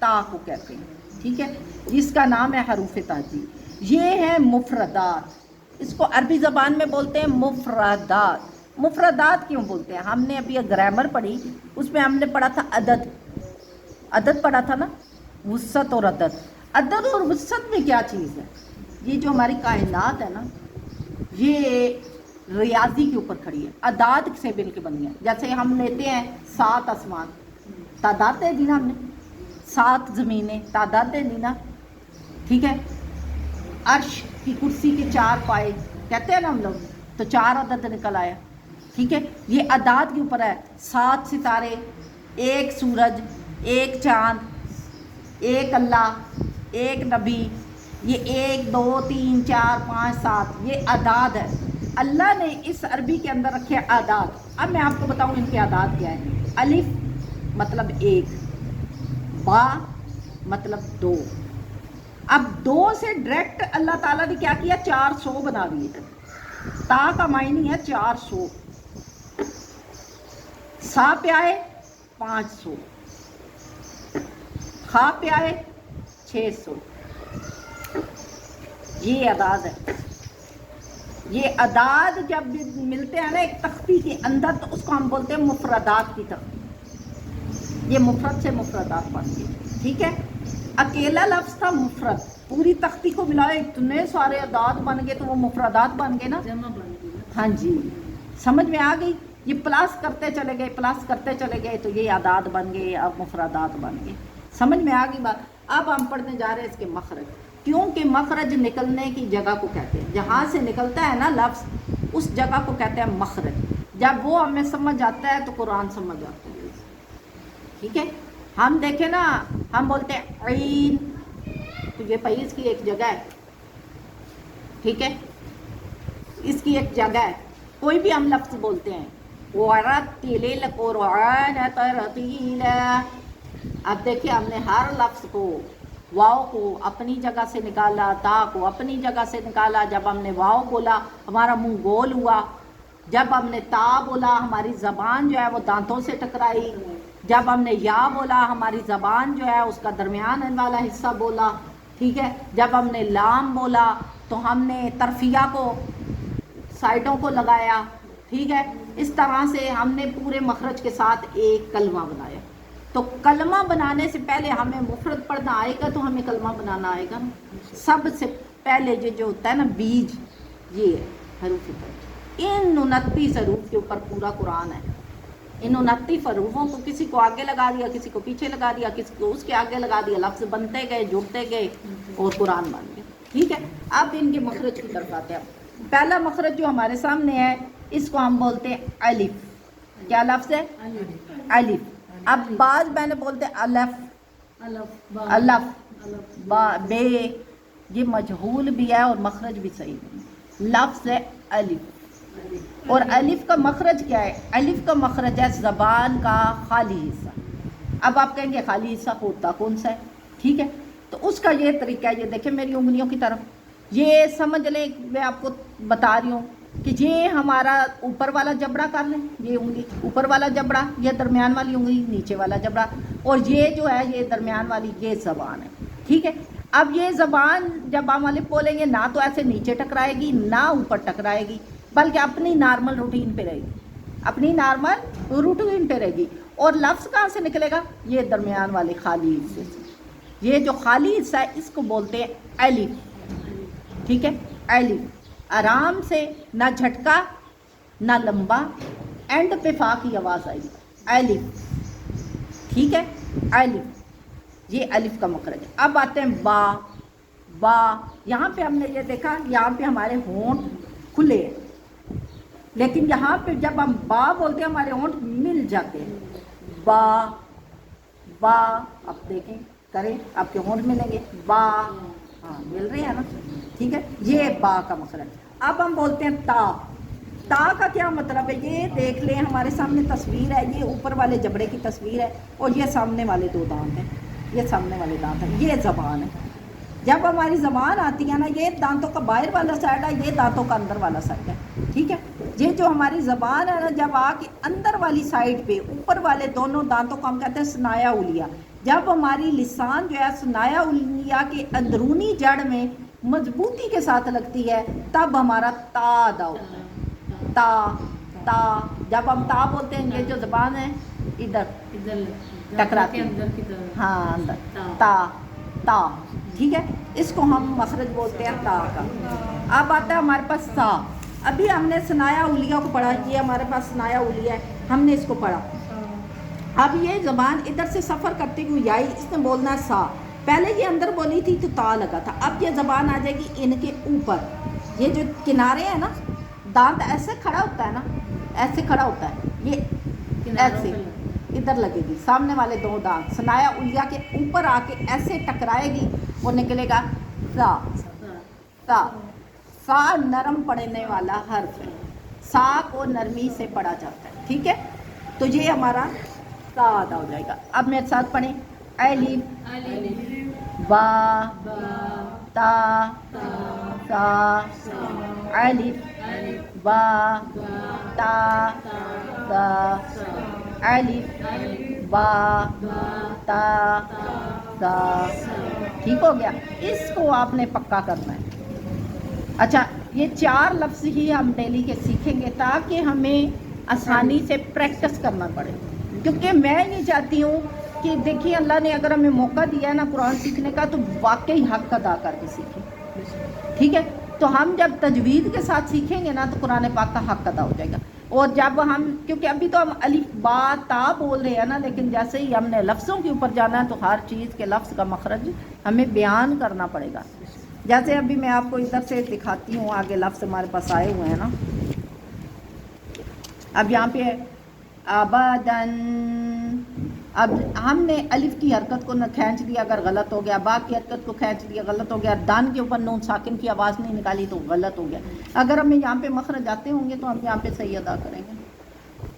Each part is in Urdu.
تا کو کہتے ہیں، ٹھیک ہے، جس کا نام ہے حروف تہجی. یہ ہیں مفردات، اس کو عربی زبان میں بولتے ہیں مفردات. مفردات کیوں بولتے ہیں؟ ہم نے ابھی گرامر پڑھی، اس میں ہم نے پڑھا تھا عدد پڑھا تھا نا، وسعت اور عدد. عدد اور وسعت میں کیا چیز ہے؟ یہ جو ہماری کائنات ہے نا، یہ ریاضی کے اوپر کھڑی ہے، اعداد سے مل کے بنی ہے. جیسے ہم لیتے ہیں 7 آسمان، تعداد دے دی نا ہم نے، 7 زمینیں تعداد دے دی نا، ٹھیک ہے. عرش کی کرسی کے 4 پائے کہتے ہیں نا ہم لوگ، تو 4 عدد نکل آیا، ٹھیک ہے. یہ اعداد کے اوپر ہے. 7 ستارے، 1 سورج، 1 چاند، 1 اللہ، 1 نبی، یہ 1 2 3 4 5 7، یہ اعداد ہے. اللہ نے اس عربی کے اندر رکھے اعداد. اب میں آپ کو بتاؤں ان کے اعداد کیا ہیں. الف مطلب 1، با مطلب 2. اب 2 سے ڈائریکٹ اللہ تعالیٰ نے کیا کیا؟ 400 بنا دیے. تا کا معنی ہے 400. سا پہ آئے 500، خا پہ آئے 600. یہ اعداد ہے. یہ اعداد جب ملتے ہیں نا ایک تختی کے اندر، تو اس کو ہم بولتے ہیں مفردات کی تختی. یہ مفرد سے مفردات بن گئی، ٹھیک ہے. اکیلا لفظ تھا مفرد، پوری تختی کو ملائے اتنے سارے اعداد بن گئے تو وہ مفردات بن گئے نا. ہاں جی، سمجھ میں آ گئی. یہ پلس کرتے چلے گئے تو یہ اعداد بن گئے، اب مفردات بن گئے. سمجھ میں آ گئی بات. اب ہم پڑھنے جا رہے ہیں اس کے مخرج، کیونکہ مخرج نکلنے کی جگہ کو کہتے ہیں. جہاں سے نکلتا ہے نا لفظ، اس جگہ کو کہتے ہیں مخرج. جب وہ ہمیں سمجھ آتا ہے تو قرآن سمجھ آتا ہے، ٹھیک ہے. ہم دیکھیں نا، ہم بولتے ہیں عین، تو یہ بھائی اس کی ایک جگہ ہے، ٹھیک ہے، اس کی ایک جگہ ہے. کوئی بھی ہم لفظ بولتے ہیں، وَرَتِّلِ الْقُرْآنَ تَرْتِيلًا. اب دیکھیں ہم نے ہر لفظ کو، واو کو اپنی جگہ سے نکالا، تا کو اپنی جگہ سے نکالا. جب ہم نے واو بولا ہمارا منہ گول ہوا، جب ہم نے تا بولا ہماری زبان جو ہے وہ دانتوں سے ٹکرائی، جب ہم نے یا بولا ہماری زبان جو ہے اس کا درمیان والا حصہ بولا، ٹھیک ہے. جب ہم نے لام بولا تو ہم نے طرفیہ کو سائڈوں کو لگایا، ٹھیک ہے. اس طرح سے ہم نے پورے مخرج کے ساتھ ایک کلمہ بنایا. تو کلمہ بنانے سے پہلے ہمیں مفرد پڑھنا آئے گا تو ہمیں کلمہ بنانا آئے گا. سب سے پہلے یہ جو ہوتا ہے نا بیج، یہ ہے حروف تہجی. ان 29 حروف کے اوپر پورا قرآن ہے. ان 29 حروفوں کو کسی کو آگے لگا دیا، کسی کو پیچھے لگا دیا، کسی کو اس کے آگے لگا دیا، لفظ بنتے گئے، جڑتے گئے اور قرآن بن گئے، ٹھیک ہے. اب ان کے مخرج کی طرف آتے ہیں. پہلا مخرج جو ہمارے سامنے ہے اس کو ہم بولتے ہیں الف. کیا لفظ ہے؟ الف. اب بعض میں نے بولتے ہیں الف با بے، یہ مجہول بھی ہے اور مخرج بھی صحیح نہیں. لفظ ہے الف. اور الف کا مخرج کیا ہے؟ الف کا مخرج ہے زبان کا خالی حصہ. اب آپ کہیں گے خالی حصہ ہوتا کون سا ہے؟ ٹھیک ہے، تو اس کا یہ طریقہ ہے، یہ دیکھیں میری انگلیوں کی طرف، یہ سمجھ لیں میں آپ کو بتا رہی ہوں کہ یہ ہمارا اوپر والا جبڑا کر لیں، یہ انگلی اوپر والا جبڑا، یہ درمیان والی انگلی نیچے والا جبڑا، اور یہ جو ہے یہ درمیان والی یہ زبان ہے، ٹھیک ہے. اب یہ زبان جب ہم الف بولیں گے نہ تو ایسے نیچے ٹکرائے گی نہ اوپر ٹکرائے گی، بلکہ اپنی نارمل روٹین پہ رہے گی، اپنی نارمل روٹین پہ رہے گی. اور لفظ کہاں سے نکلے گا؟ یہ درمیان والے خالی حصے سے. یہ جو خالی حصہ ہے اس کو بولتے ہیں الف، ٹھیک ہے. الف آرام سے، نہ جھٹکا نہ لمبا، اینڈ پہ فا کی آواز آئی، الف، ٹھیک ہے. الف، یہ الف کا مخرج ہے. اب آتے ہیں با. با یہاں پہ ہم نے یہ دیکھا، یہاں پہ ہمارے ہونٹ کھلے ہیں، لیکن یہاں پہ جب ہم با بولتے ہیں ہمارے ہونٹ مل جاتے ہیں. با با، اب دیکھیں کریں آپ کے ہونٹ ملیں گے، با، ہاں مل رہے ہیں نا، ٹھیک ہے. یہ با کا مخرج. اب ہم بولتے ہیں تا. تا کا کیا مطلب ہے؟ یہ دیکھ لیں ہمارے سامنے تصویر ہے، یہ اوپر والے جبڑے کی تصویر ہے اور یہ سامنے والے 2 دانت ہیں، یہ سامنے والے دانت ہیں، یہ زبان ہے. جب ہماری زبان آتی ہے نا، یہ دانتوں کا باہر والا سائڈ ہے، یہ دانتوں کا اندر والا سائڈ ہے، ٹھیک ہے. یہ جو ہماری زبان ہے نا، جب آ کے اندر والی سائڈ پہ اوپر والے دونوں دانتوں کو ہم کہتے ہیں ثنایا اولیا، جب ہماری لسان جو ہے ثنایا الیہ کے اندرونی جڑ میں مضبوطی کے ساتھ لگتی ہے تب ہمارا تا ادا ہوتا ہے. تا تا جب ہم تا بولتے ہیں، یہ جو زبان ہے ادھر ٹکراتی ہے، ہاں اندر تا تا، ٹھیک ہے. اس کو ہم مخرج بولتے ہیں تا کا. اب آتا ہے ہمارے پاس سا. ابھی ہم نے ثنایا الیہ کو پڑھا، یہ ہمارے پاس ثنایا الیہ ہے، ہم نے اس کو پڑھا. اب یہ زبان ادھر سے سفر کرتے ہوئے آئی، اس نے بولنا ہے سا. پہلے یہ اندر بولی تھی تو تا لگا تھا، اب یہ زبان آ جائے گی ان کے اوپر. یہ جو کنارے ہیں نا، دانت ایسے کھڑا ہوتا ہے نا، ایسے کھڑا ہوتا ہے، یہ ایسے ادھر لگے گی، سامنے والے دو دانت ثنایا الیہ کے اوپر آ کے ایسے ٹکرائے گی، وہ نکلے گا سا. سا سا نرم پڑھنے والا حرف ہے، سا کو نرمی سے پڑھا جاتا ہے، ٹھیک ہے. تو یہ ہمارا سا ادا ہو جائے گا. اب میرے ساتھ پڑھیں، الف با تا سا، الف با تا سا، الف با تا سا. ٹھیک ہو گیا. اس کو آپ نے پکا کرنا ہے. اچھا، یہ 4 لفظ ہی ہم ڈیلی کے سیکھیں گے تاکہ ہمیں آسانی سے پریکٹس کرنا پڑے، کیونکہ میں یہ چاہتی ہوں کہ دیکھیے اللہ نے اگر ہمیں موقع دیا ہے نا قرآن سیکھنے کا تو واقعی حق ادا کر کے سیکھیں، ٹھیک ہے. تو ہم جب تجوید کے ساتھ سیکھیں گے نا تو قرآن پاک کا حق ادا ہو جائے گا. اور جب ہم، کیونکہ ابھی تو ہم الف با تا بول رہے ہیں نا، لیکن جیسے ہی ہم نے لفظوں کے اوپر جانا ہے تو ہر چیز کے لفظ کا مخرج ہمیں بیان کرنا پڑے گا. جیسے ابھی میں آپ کو ادھر سے دکھاتی ہوں، آگے لفظ ہمارے پاس آئے ہوئے ہیں نا. اب یہاں پہ ابدن، اب ہم نے الف کی حرکت کو نہ کھینچ دیا اگر غلط ہو گیا، با کی حرکت کو کھینچ دیا غلط ہو گیا، دان کے اوپر نون ساکن کی آواز نہیں نکالی تو غلط ہو گیا. اگر ہمیں یہاں پہ مخرج آتے ہوں گے تو ہم یہاں پہ صحیح ادا کریں گے،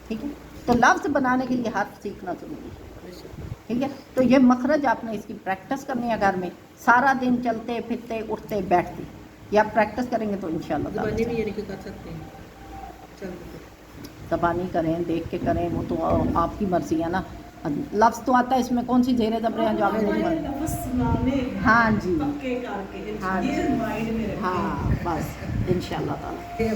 ٹھیک ہے. تو لفظ بنانے کے لیے حرف سیکھنا ضروری ہے، ٹھیک ہے. تو یہ مخرج آپ نے اس کی پریکٹس کرنی ہے گھر میں، سارا دن چلتے پھرتے اٹھتے بیٹھتے، یا آپ پریکٹس کریں گے تو انشاءاللہ زبانی بھی یعنی کہ کر سکتے ہیں، زبانی کریں، دیکھ کے کریں، وہ تو آپ کی مرضی ہے نا. لفظ تو آتا ہے، اس میں کون سی زیر زبریں ہیں جو آپ نے نہیں. ہاں جی، ہاں جی، ہاں بس انشاءاللہ تعالی.